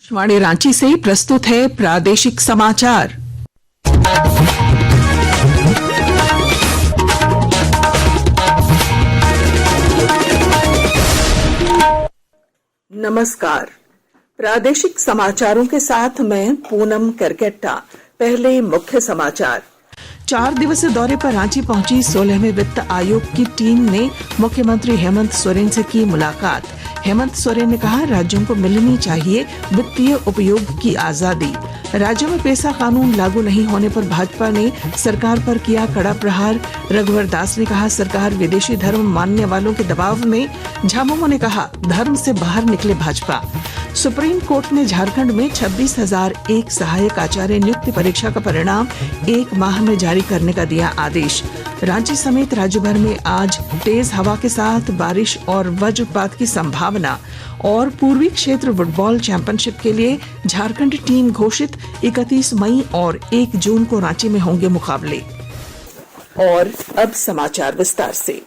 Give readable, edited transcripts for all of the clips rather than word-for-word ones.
आकाशवाणी रांची से प्रस्तुत है प्रादेशिक समाचार। नमस्कार, प्रादेशिक समाचारों के साथ मैं पूनम करकेट्टा। पहले मुख्य समाचार। 4 दिवसीय दौरे पर रांची पहुंची 16वें वित्त आयोग की टीम ने मुख्यमंत्री हेमंत सोरेन से की मुलाकात। हेमंत सोरेन ने कहा, राज्यों को मिलनी चाहिए वित्तीय उपयोग की आजादी। राज्य में पेसा कानून लागू नहीं होने पर भाजपा ने सरकार पर किया कड़ा प्रहार। रघुवर दास ने कहा, सरकार विदेशी धर्म मानने वालों के दबाव में। झामुमो ने कहा, धर्म से बाहर निकले भाजपा। सुप्रीम कोर्ट ने झारखंड में 26,001 सहायक आचार्य नियुक्ति परीक्षा का परिणाम 1 माह में जारी करने का दिया आदेश। रांची समेत राज्य भर में आज तेज हवा के साथ बारिश और वज्रपात की संभावना। और पूर्वी क्षेत्र फुटबॉल चैंपियनशिप के लिए झारखंड टीम घोषित। 31 मई और 1 जून को रांची में होंगे मुकाबले। और अब समाचार विस्तार से।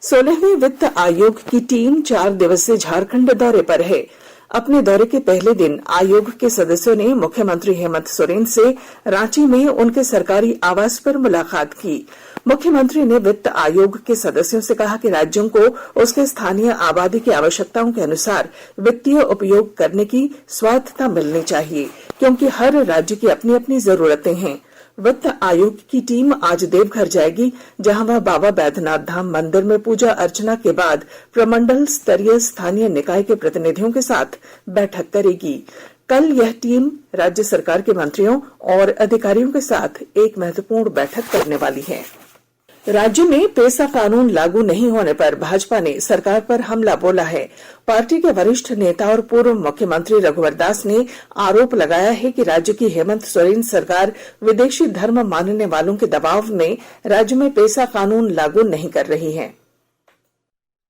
16वें वित्त आयोग की टीम 4 दिवसीय झारखंड दौरे पर है। अपने दौरे के पहले दिन आयोग के सदस्यों ने मुख्यमंत्री हेमंत सोरेन से रांची में उनके सरकारी आवास पर मुलाकात की। मुख्यमंत्री ने वित्त आयोग के सदस्यों से कहा कि राज्यों को उसके स्थानीय आबादी की आवश्यकताओं के अनुसार वित्तीय उपयोग करने की स्वायत्तता मिलनी चाहिए, क्योंकि हर राज्य की अपनी अपनी जरूरतें हैं। वित्त आयोग की टीम आज देवघर जाएगी, जहां वह बाबा बैद्यनाथ धाम मंदिर में पूजा अर्चना के बाद प्रमंडल स्तरीय स्थानीय निकाय के प्रतिनिधियों के साथ बैठक करेगी। कल यह टीम राज्य सरकार के मंत्रियों और अधिकारियों के साथ एक महत्वपूर्ण बैठक करने वाली है। राज्य में पेसा कानून लागू नहीं होने पर भाजपा ने सरकार पर हमला बोला है। पार्टी के वरिष्ठ नेता और पूर्व मुख्यमंत्री रघुवर दास ने आरोप लगाया है कि राज्य की हेमंत सोरेन सरकार विदेशी धर्म मानने वालों के दबाव में राज्य में पेसा कानून लागू नहीं कर रही है।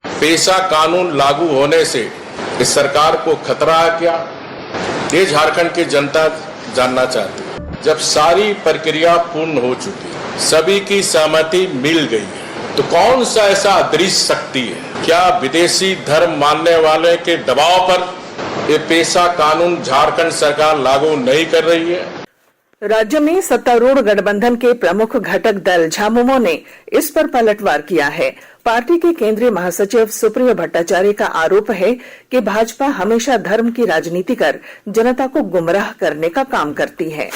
पेसा कानून लागू होने से इस सरकार को खतरा है क्या, ये झारखंड की जनता जानना चाहती है। जब सारी प्रक्रिया पूर्ण हो चुकी, सभी की सहमति मिल गई है, तो कौन सा ऐसा अदृश्य शक्ति है? क्या विदेशी धर्म मानने वाले के दबाव पर ये पेसा कानून झारखंड सरकार लागू नहीं कर रही है? राज्य में सत्तारूढ़ गठबंधन के प्रमुख घटक दल झामुमो ने इस पर पलटवार किया है। पार्टी के केंद्रीय महासचिव सुप्रियो भट्टाचार्य का आरोप है कि भाजपा हमेशा धर्म की राजनीति कर जनता को गुमराह करने का काम करती है।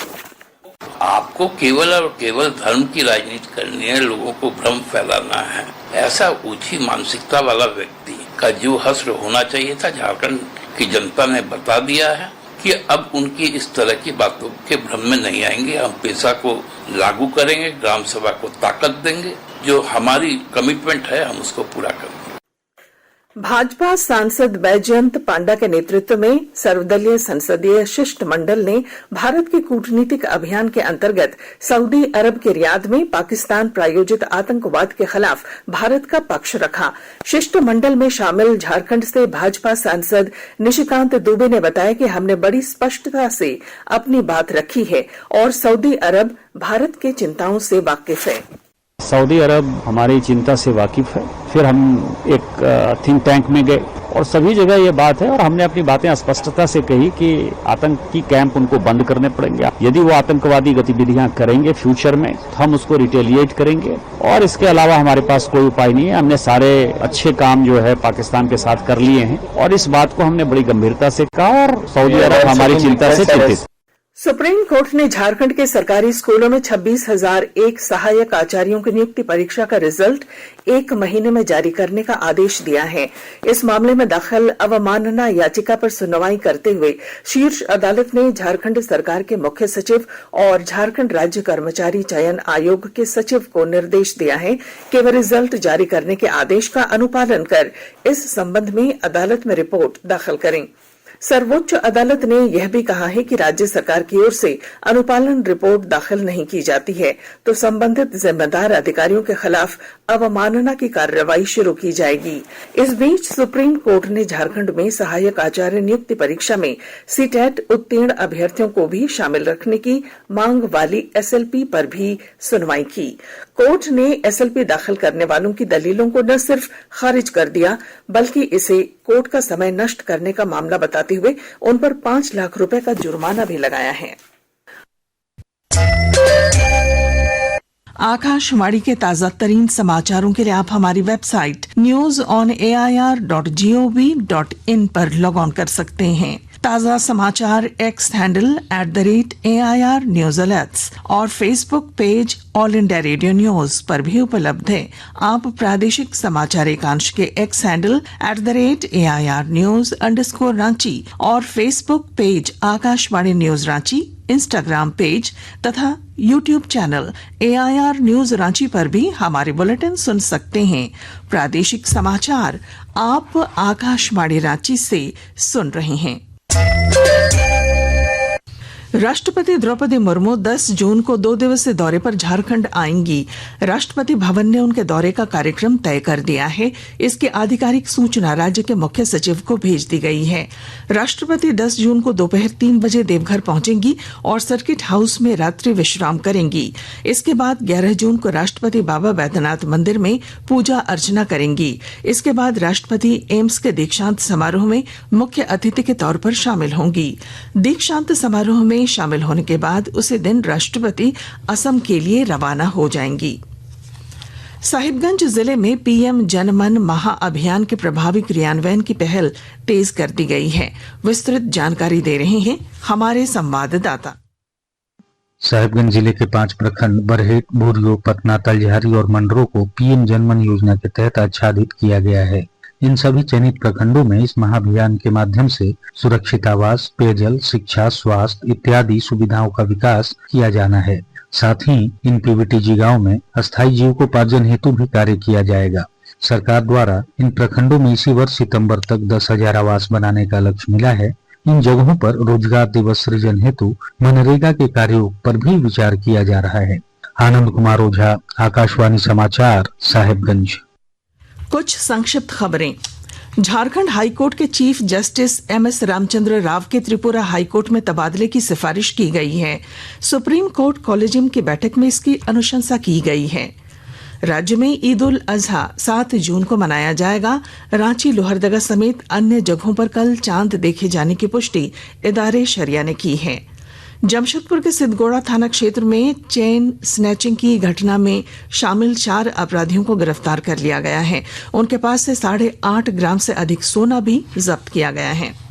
आपको केवल और केवल धर्म की राजनीति करनी है, लोगों को भ्रम फैलाना है। ऐसा ऊंची मानसिकता वाला व्यक्ति का जो हश्र होना चाहिए था, झारखंड की जनता ने बता दिया है कि अब उनकी इस तरह की बातों के भ्रम में नहीं आएंगे। हम पेशा को लागू करेंगे, ग्राम सभा को ताकत देंगे, जो हमारी कमिटमेंट है हम उसको पूरा करेंगे। भाजपा सांसद बैजयंत पांडा के नेतृत्व में सर्वदलीय संसदीय शिष्टमंडल ने भारत के कूटनीतिक अभियान के अंतर्गत सऊदी अरब के रियाद में पाकिस्तान प्रायोजित आतंकवाद के खिलाफ भारत का पक्ष रखा। शिष्टमंडल में शामिल झारखंड से भाजपा सांसद निशिकांत दुबे ने बताया कि हमने बड़ी स्पष्टता से अपनी बात रखी है और सऊदी अरब भारत के चिंताओं से वाकिफ है। सऊदी अरब हमारी चिंता से वाकिफ है। फिर हम एक थिंक टैंक में गए और सभी जगह ये बात है और हमने अपनी बातें स्पष्टता से कही कि आतंकी कैंप उनको बंद करने पड़ेंगे। यदि वो आतंकवादी गतिविधियां करेंगे फ्यूचर में तो हम उसको रिटेलिएट करेंगे और इसके अलावा हमारे पास कोई उपाय नहीं है। हमने सारे अच्छे काम जो है पाकिस्तान के साथ कर लिए हैं और इस बात को हमने बड़ी गंभीरता से कहा और सऊदी अरब हमारी चिंता से चिंतित। सुप्रीम कोर्ट ने झारखंड के सरकारी स्कूलों में 26,001 सहायक आचार्यों की नियुक्ति परीक्षा का रिजल्ट 1 महीने में जारी करने का आदेश दिया है। इस मामले में दाखिल अवमानना याचिका पर सुनवाई करते हुए शीर्ष अदालत ने झारखंड सरकार के मुख्य सचिव और झारखंड राज्य कर्मचारी चयन आयोग के सचिव को निर्देश दिया है कि वे रिजल्ट जारी करने के आदेश का अनुपालन कर इस संबंध में अदालत में रिपोर्ट दाखिल करें। सर्वोच्च अदालत ने यह भी कहा है कि राज्य सरकार की ओर से अनुपालन रिपोर्ट दाखिल नहीं की जाती है तो संबंधित जिम्मेदार अधिकारियों के खिलाफ अवमानना की कार्रवाई शुरू की जाएगी। इस बीच सुप्रीम कोर्ट ने झारखंड में सहायक आचार्य नियुक्ति परीक्षा में सीटेट उत्तीर्ण अभ्यर्थियों को भी शामिल रखने की मांग वाली एसएलपी पर भी सुनवाई की। कोर्ट ने एसएलपी दाखिल करने वालों की दलीलों को न सिर्फ खारिज कर दिया बल्कि इसे कोर्ट का समय नष्ट करने का मामला बताते हुए उन पर 5 लाख रुपए का जुर्माना भी लगाया है। आकाशवाणी के ताजा तरीन समाचारों के लिए आप हमारी वेबसाइट news.air.gov.in पर लॉग ऑन कर सकते हैं। ताजा समाचार x handle @AIR News Alerts और Facebook page all India radio news पर भी उपलब्ध है। आप प्रादेशिक समाचार एकांश के एक्स हैंडल @AIR News_Ranchi और Facebook page Akashvani news Ranchi, Instagram page तथा YouTube channel AIR news Ranchi पर भी हमारे बुलेटिन सुन सकते हैं। प्रादेशिक समाचार आप आकाशवाणी रांची से सुन रहे हैं। राष्ट्रपति द्रौपदी मुर्मू 10 जून को 2 दिवसीय दौरे पर झारखंड आएंगी। राष्ट्रपति भवन ने उनके दौरे का कार्यक्रम तय कर दिया है। इसकी आधिकारिक सूचना राज्य के मुख्य सचिव को भेज दी गई है। राष्ट्रपति 10 जून को दोपहर 3 बजे देवघर पहुंचेंगी और सर्किट हाउस में रात्रि विश्राम करेंगी। इसके बाद 11 जून को राष्ट्रपति बाबा बैद्यनाथ मंदिर में पूजा अर्चना करेंगी। इसके बाद राष्ट्रपति एम्स के दीक्षांत समारोह में मुख्य अतिथि के तौर पर शामिल होंगी। दीक्षांत समारोह में शामिल होने के बाद उसी दिन राष्ट्रपति असम के लिए रवाना हो जाएंगी। साहिबगंज जिले में पीएम जनमन महाअभियान के प्रभावी क्रियान्वयन की पहल तेज कर दी गई है। विस्तृत जानकारी दे रहे हैं हमारे संवाददाता। साहिबगंज जिले के 5 प्रखंड बरहेट, भूरियो, पतना, तलझारी और मंडरों को पीएम जनमन योजना के तहत आच्छादित किया गया है। इन सभी चयनित प्रखंडों में इस महाअभियान के माध्यम से सुरक्षित आवास, पेयजल, शिक्षा, स्वास्थ्य इत्यादि सुविधाओं का विकास किया जाना है। साथ ही इन पीवीटीजी गांव में अस्थायी जीविकोपार्जन हेतु भी कार्य किया जाएगा। सरकार द्वारा इन प्रखंडों में इसी वर्ष सितंबर तक 10,000 आवास बनाने का लक्ष्य मिला है। इन जगहों पर रोजगार दिवस सृजन हेतु मनरेगा के कार्यों पर भी विचार किया जा रहा है। आनंद कुमार ओझा, आकाशवाणी समाचार, साहिबगंज। कुछ संक्षिप्त खबरें। झारखंड हाईकोर्ट के chief justice MS Ramchandra Rao के त्रिपुरा हाईकोर्ट में तबादले की सिफारिश की गई है। सुप्रीम कोर्ट कॉलेजियम की बैठक में इसकी अनुशंसा की गई है। राज्य में ईद उल अजहा 7 जून को मनाया जाएगा। रांची, लोहरदगा समेत अन्य जगहों पर कल चांद देखे जाने की पुष्टि इदारे शरिया ने की है। जमशेदपुर के सिद्धगोड़ा थाना क्षेत्र में चेन स्नैचिंग की घटना में शामिल 4 अपराधियों को गिरफ्तार कर लिया गया है। उनके पास से 8.5 ग्राम से अधिक सोना भी जब्त किया गया है।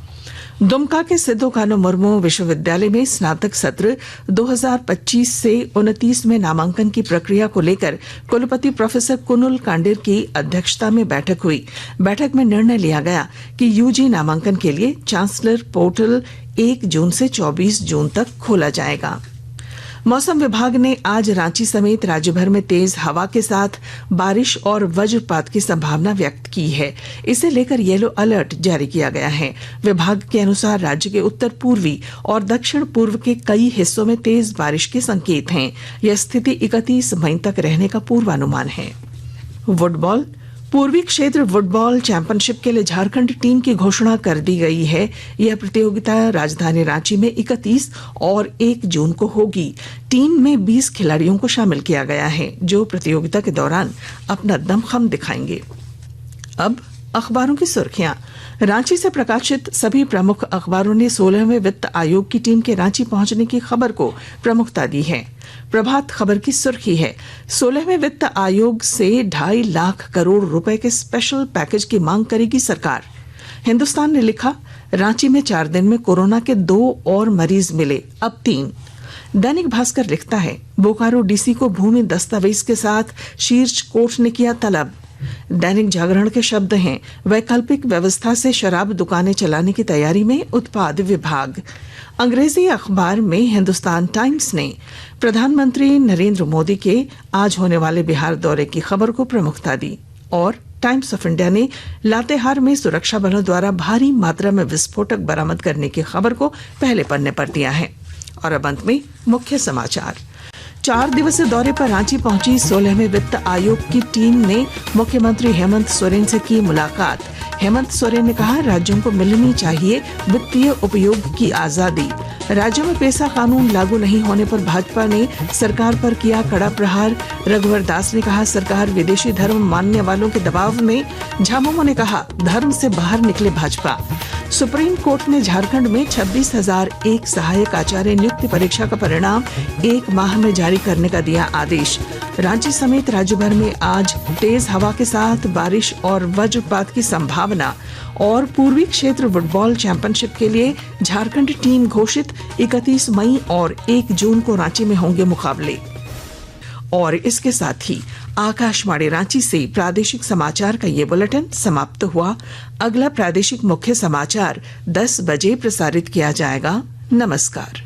दुमका के सिद्धो कान्हू मुर्मू विश्वविद्यालय में स्नातक सत्र 2025 से 29 में नामांकन की प्रक्रिया को लेकर कुलपति प्रोफेसर कुनुल कांडेर की अध्यक्षता में बैठक हुई। बैठक में निर्णय लिया गया कि यूजी नामांकन के लिए चांसलर पोर्टल 1 जून से 24 जून तक खोला जाएगा। मौसम विभाग ने आज रांची समेत राज्य भर में तेज हवा के साथ बारिश और वज्रपात की संभावना व्यक्त की है। इसे लेकर येलो अलर्ट जारी किया गया है। विभाग के अनुसार राज्य के उत्तर पूर्वी और दक्षिण पूर्व के कई हिस्सों में तेज बारिश के संकेत हैं। यह स्थिति 31 मई तक रहने का पूर्वानुमान है। फुटबॉल। पूर्वी क्षेत्र फुटबॉल चैंपियनशिप के लिए झारखंड टीम की घोषणा कर दी गई है। यह प्रतियोगिता राजधानी रांची में 31 और 1 जून को होगी। टीम में 20 खिलाड़ियों को शामिल किया गया है जो प्रतियोगिता के दौरान अपना दमखम दिखाएंगे। अब अखबारों की सुर्खियां। रांची से प्रकाशित सभी प्रमुख अखबारों ने 16वें वित्त आयोग की टीम के रांची पहुंचने की खबर को प्रमुखता दी है। प्रभात खबर की सुर्खी है, 16वें वित्त आयोग से 2.5 लाख करोड़ रुपए के स्पेशल पैकेज की मांग करेगी सरकार। हिंदुस्तान ने लिखा, रांची में 4 दिन में कोरोना के 2 और मरीज मिले, अब 3। दैनिक भास्कर लिखता है, बोकारो डीसी को भूमि दस्तावेज के साथ शीर्ष कोर्ट ने किया तलब। दैनिक जागरण के शब्द हैं, वैकल्पिक व्यवस्था से शराब दुकानें चलाने की तैयारी में उत्पाद विभाग। अंग्रेजी अखबार में हिंदुस्तान टाइम्स ने प्रधानमंत्री नरेंद्र मोदी के आज होने वाले बिहार दौरे की खबर को प्रमुखता दी और टाइम्स ऑफ इंडिया ने लातेहार में सुरक्षा बलों द्वारा भारी मात्रा में विस्फोटक बरामद करने की खबर को पहले पन्ने पर दिया है। और अब अंत में मुख्य समाचार। 4 दिवसीय दौरे पर रांची पहुंची 16वें वित्त आयोग की टीम ने मुख्यमंत्री हेमंत सोरेन से की मुलाकात। हेमंत सोरेन ने कहा, राज्यों को मिलनी चाहिए वित्तीय उपयोग की आजादी। राज्य में पेसा कानून लागू नहीं होने पर भाजपा ने सरकार पर किया कड़ा प्रहार। रघुवर दास ने कहा, सरकार विदेशी धर्म मानने वालों के दबाव में। झामुमो ने कहा, धर्म से बाहर निकले भाजपा। सुप्रीम कोर्ट ने झारखंड में 26,001 सहायक आचार्य नियुक्ति परीक्षा का परिणाम 1 माह में जारी करने का दिया आदेश। रांची समेत राज्य भर में आज तेज हवा के साथ बारिश और वज्रपात की संभावना। और पूर्वी क्षेत्र फुटबॉल चैंपियनशिप के लिए झारखंड टीम घोषित। 31 मई और 1 जून को रांची में होंगे मुकाबले। और इसके साथ ही आकाशवाणी रांची से प्रादेशिक समाचार का ये बुलेटिन समाप्त हुआ। अगला प्रादेशिक मुख्य समाचार 10 बजे प्रसारित किया जाएगा। नमस्कार।